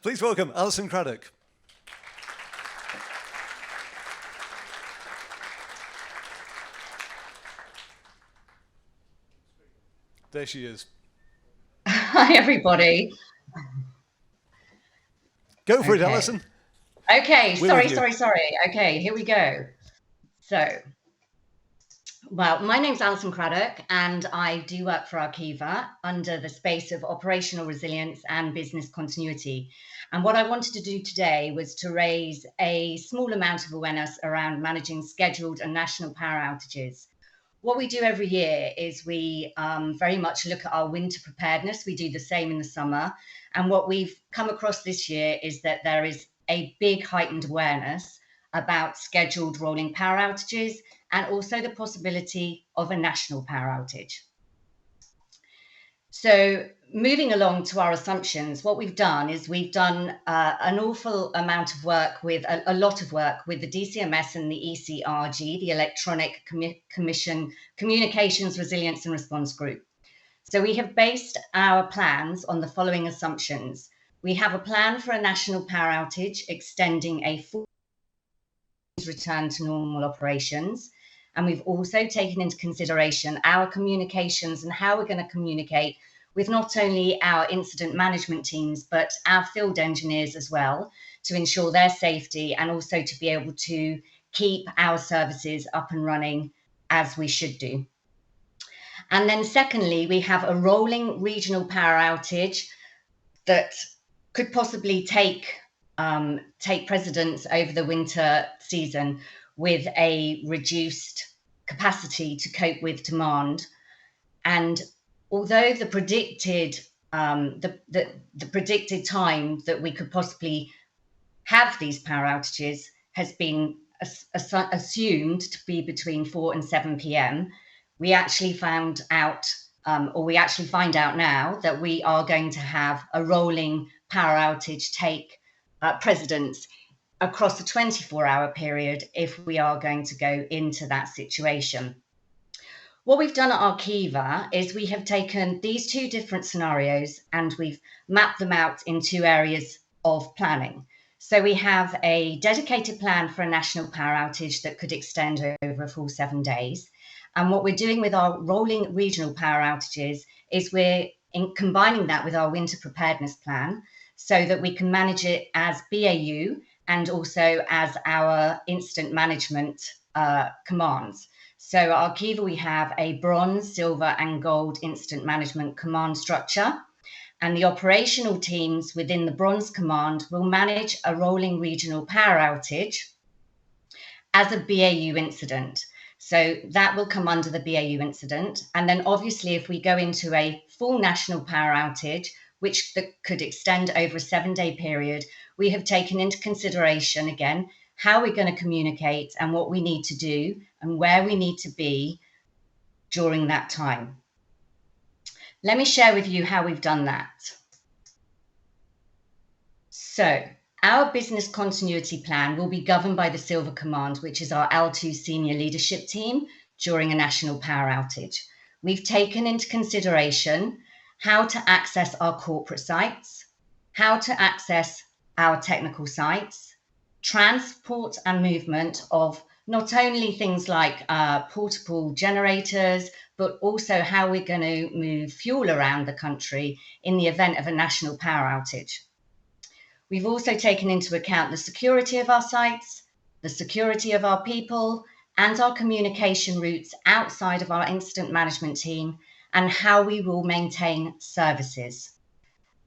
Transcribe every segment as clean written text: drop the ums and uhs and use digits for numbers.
Please welcome Alison Craddock. There she is. Hi, everybody. Go for it, Alison. Okay, We're sorry. Okay, here we go. So, well, my name's Alison Craddock, and I do work for Arqiva under the space of operational resilience and business continuity. And what I wanted to do today was to raise a small amount of awareness around managing scheduled and national power outages. What we do every year is we very much look at our winter preparedness. We do the same in the summer. And what we've come across this year is that there is a big heightened awareness about scheduled rolling power outages and also the possibility of a national power outage. So moving along to our assumptions, what we've done is we've done an awful amount of work with a lot of work with the DCMS and the ECRG, the Electronic Commission Communications Resilience and Response Group. So we have based our plans on the following assumptions. We have a plan for a national power outage extending a full return to normal operations. And we've also taken into consideration our communications and how we're going to communicate with not only our incident management teams, but our field engineers as well, to ensure their safety and also to be able to keep our services up and running as we should do. And then secondly, we have a rolling regional power outage that could possibly take precedence over the winter season with a reduced capacity to cope with demand. And although the predicted time that we could possibly have these power outages has been assumed to be between 4 and 7 p.m., we actually find out now that we are going to have a rolling power outage take precedence across a 24-hour period if we are going to go into that situation. What we've done at Arqiva is we have taken these two different scenarios and we've mapped them out in two areas of planning. So we have a dedicated plan for a national power outage that could extend over a full 7 days. And what we're doing with our rolling regional power outages is we're combining that with our winter preparedness plan so that we can manage it as BAU and also as our incident management commands. So at Arqiva, we have a bronze, silver and gold incident management command structure. And the operational teams within the bronze command will manage a rolling regional power outage as a BAU incident. So that will come under the BAU incident. And then obviously, if we go into a full national power outage, which could extend over a 7-day period, we have taken into consideration, again, how we're going to communicate and what we need to do and where we need to be during that time. Let me share with you how we've done that. So our business continuity plan will be governed by the Silver Command, which is our L2 senior leadership team during a national power outage. We've taken into consideration how to access our corporate sites, how to access our technical sites, transport and movement of not only things like portable generators, but also how we're going to move fuel around the country in the event of a national power outage. We've also taken into account the security of our sites, the security of our people, and our communication routes outside of our incident management team, and how we will maintain services.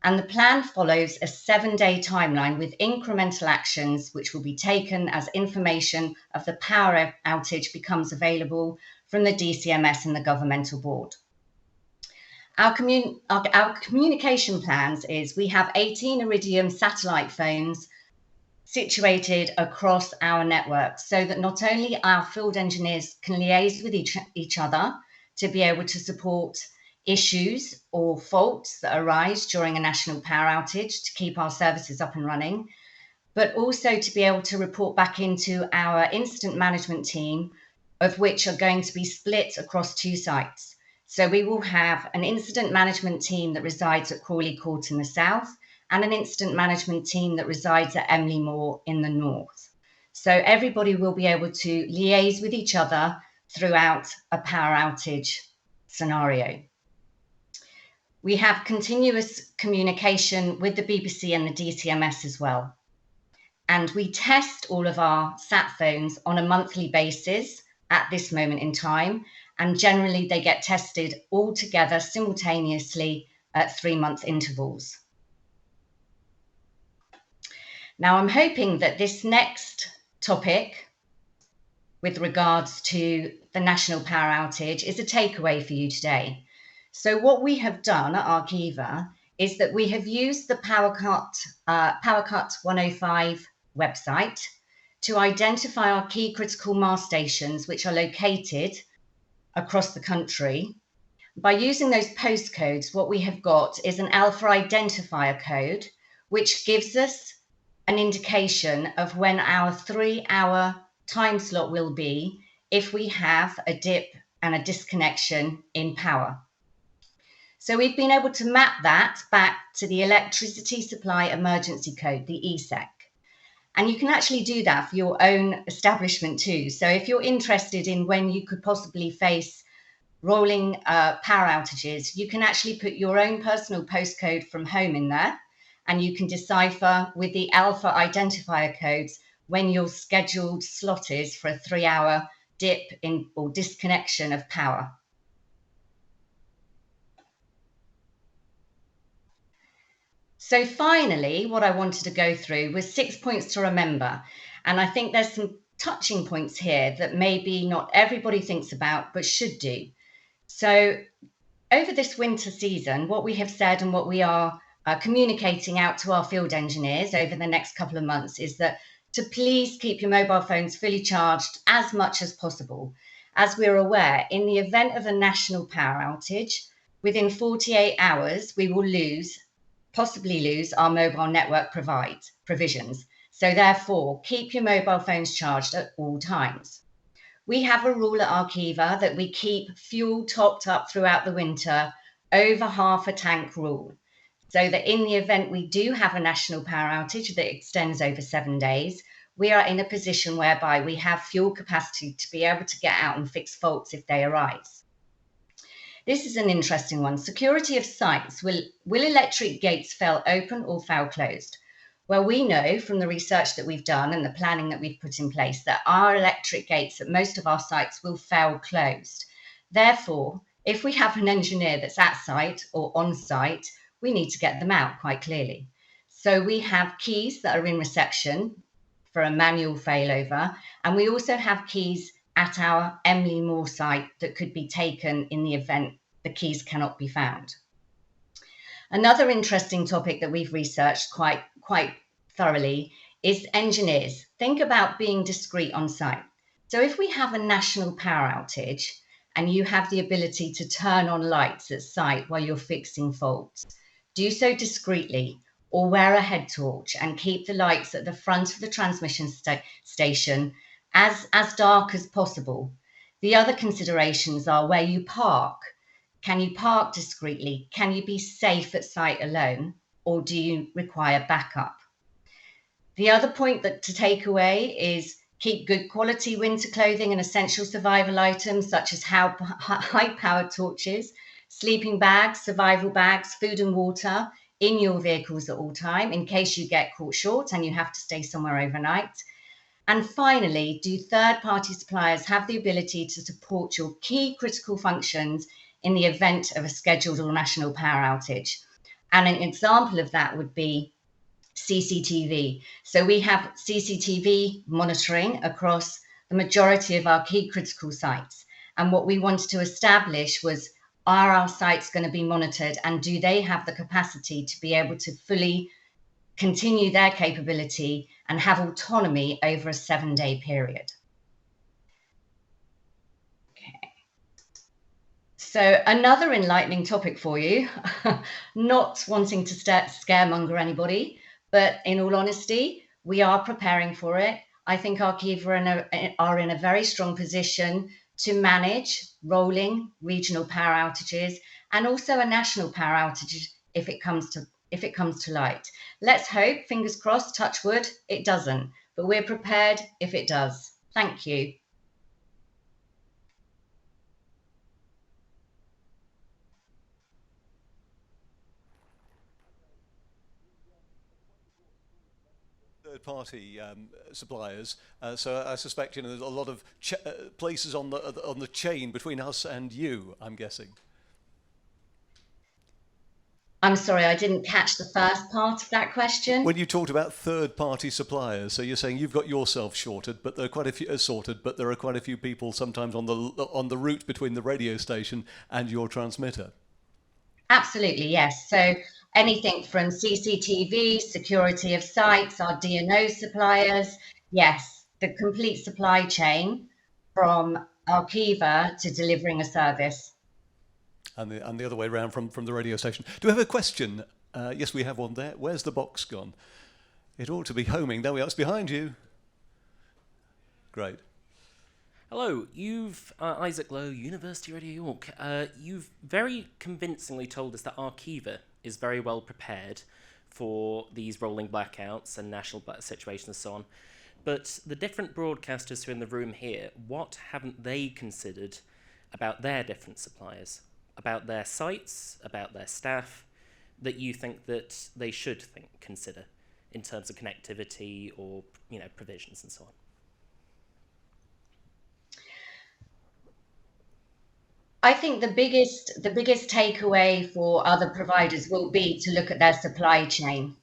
And the plan follows a 7-day timeline with incremental actions which will be taken as information of the power outage becomes available from the DCMS and the governmental board. Our communication plans is we have 18 Iridium satellite phones situated across our network so that not only our field engineers can liaise with each other to be able to support issues or faults that arise during a national power outage to keep our services up and running, but also to be able to report back into our incident management team, of which are going to be split across 2 sites. So we will have an incident management team that resides at Crawley Court in the south and an incident management team that resides at Emily Moor in the north. So everybody will be able to liaise with each other throughout a power outage scenario. We have continuous communication with the BBC and the DCMS as well. And we test all of our sat phones on a monthly basis at this moment in time. And generally they get tested all together simultaneously at 3-month intervals. Now I'm hoping that this next topic with regards to the national power outage is a takeaway for you today. So what we have done at Arqiva is that we have used the PowerCut 105 website to identify our key critical mass stations, which are located across the country. By using those postcodes, what we have got is an alpha identifier code, which gives us an indication of when our 3-hour time slot will be if we have a dip and a disconnection in power. So we've been able to map that back to the Electricity Supply Emergency Code, the ESEC. And you can actually do that for your own establishment too. So if you're interested in when you could possibly face rolling power outages, you can actually put your own personal postcode from home in there, and you can decipher with the alpha identifier codes when your scheduled slot is for a 3-hour dip in or disconnection of power. So finally, what I wanted to go through was 6 points to remember. And I think there's some touching points here that maybe not everybody thinks about, but should do. So over this winter season, what we have said and what we are communicating out to our field engineers over the next couple of months is that to please keep your mobile phones fully charged as much as possible. As we're aware, in the event of a national power outage, within 48 hours, we will possibly lose our mobile network provisions. So therefore, keep your mobile phones charged at all times. We have a rule at Arqiva that we keep fuel topped up throughout the winter, over half a tank rule, so that in the event we do have a national power outage that extends over 7 days, we are in a position whereby we have fuel capacity to be able to get out and fix faults if they arise. This is an interesting one. Security of sites. Will electric gates fail open or fail closed? Well, we know from the research that we've done and the planning that we've put in place that our electric gates at most of our sites will fail closed. Therefore, if we have an engineer that's at site or on site, we need to get them out quite clearly. So we have keys that are in reception for a manual failover, and we also have keys at our Emily Moor site that could be taken in the event the keys cannot be found. Another interesting topic that we've researched quite thoroughly is engineers. Think about being discreet on site. So if we have a national power outage and you have the ability to turn on lights at site while you're fixing faults, do so discreetly or wear a head torch and keep the lights at the front of the transmission station as dark as possible. The other considerations are where you park. Can you park discreetly? Can you be safe at site alone, or do you require backup? The other point to take away is keep good quality winter clothing and essential survival items such as high-powered torches, sleeping bags, survival bags, food and water in your vehicles at all time in case you get caught short and you have to stay somewhere overnight. And finally, do third-party suppliers have the ability to support your key critical functions in the event of a scheduled or national power outage? And an example of that would be CCTV. So we have CCTV monitoring across the majority of our key critical sites. And what we wanted to establish was, are our sites going to be monitored, and do they have the capacity to be able to fully continue their capability and have autonomy over a 7-day period? Okay. So another enlightening topic for you, not wanting to scaremonger anybody, but in all honesty, we are preparing for it. I think Arqiva are in a very strong position to manage rolling regional power outages and also a national power outage if it comes if it comes to light. Let's hope, fingers crossed, touch wood, it doesn't, but we're prepared if it does. Thank you. Third-party suppliers. So I suspect there's a lot of places on the chain between us and you, I'm guessing. I'm sorry, I didn't catch the first part of that question. When you talked about third-party suppliers, so you're saying you've got yourself sorted, but there are quite a few people sometimes on the route between the radio station and your transmitter. Absolutely, yes. So anything from CCTV, security of sites, our DNO suppliers, yes, the complete supply chain from Arqiva to delivering a service. And the other way around from the radio station. Do we have a question? Yes, we have one there. Where's the box gone? It ought to be homing. There we are. It's behind you. Great. Hello, Isaac Lowe, University Radio York. You've very convincingly told us that Arqiva is very well prepared for these rolling blackouts and national situations and so on. But the different broadcasters who are in the room here, what haven't they considered about their different suppliers? About their sites, about their staff, that you think that they should consider in terms of connectivity or provisions and so on? I think the biggest takeaway for other providers will be to look at their supply chain.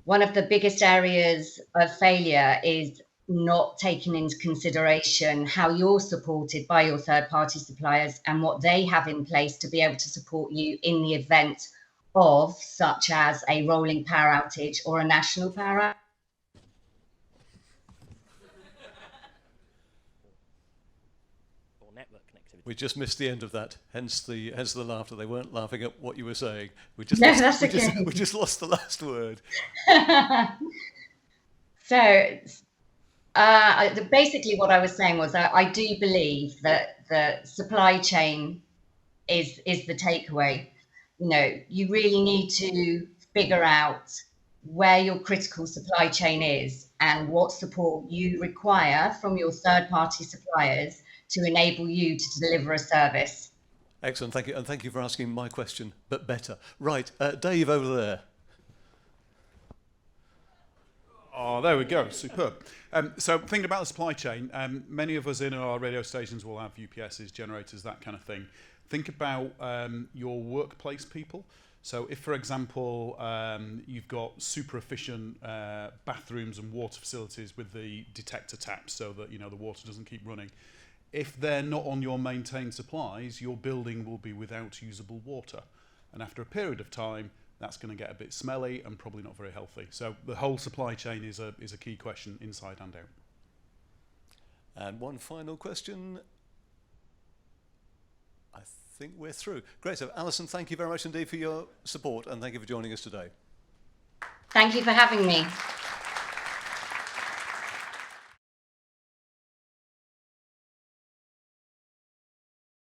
One of the biggest areas of failure is not taking into consideration how you're supported by your third-party suppliers and what they have in place to be able to support you in the event of, such as a rolling power outage or a national power outage. We just missed the end of that, hence the laughter. They weren't laughing at what you were saying. We just lost the last word. So basically what I was saying was that I do believe that the supply chain is the takeaway. You really need to figure out where your critical supply chain is and what support you require from your third-party suppliers to enable you to deliver a service. Excellent, thank you, and thank you for asking my question, but better. Right, Dave over there. Oh, there we go, superb. So thinking about the supply chain, many of us in our radio stations will have UPSs, generators, that kind of thing. Think about your workplace people. So if, for example, you've got super efficient bathrooms and water facilities with the detector taps so that the water doesn't keep running, if they're not on your maintained supplies, your building will be without usable water. And after a period of time, that's going to get a bit smelly and probably not very healthy. So the whole supply chain is a key question inside and out. And one final question. I think we're through. Great. So Alison, thank you very much indeed for your support and thank you for joining us today. Thank you for having me.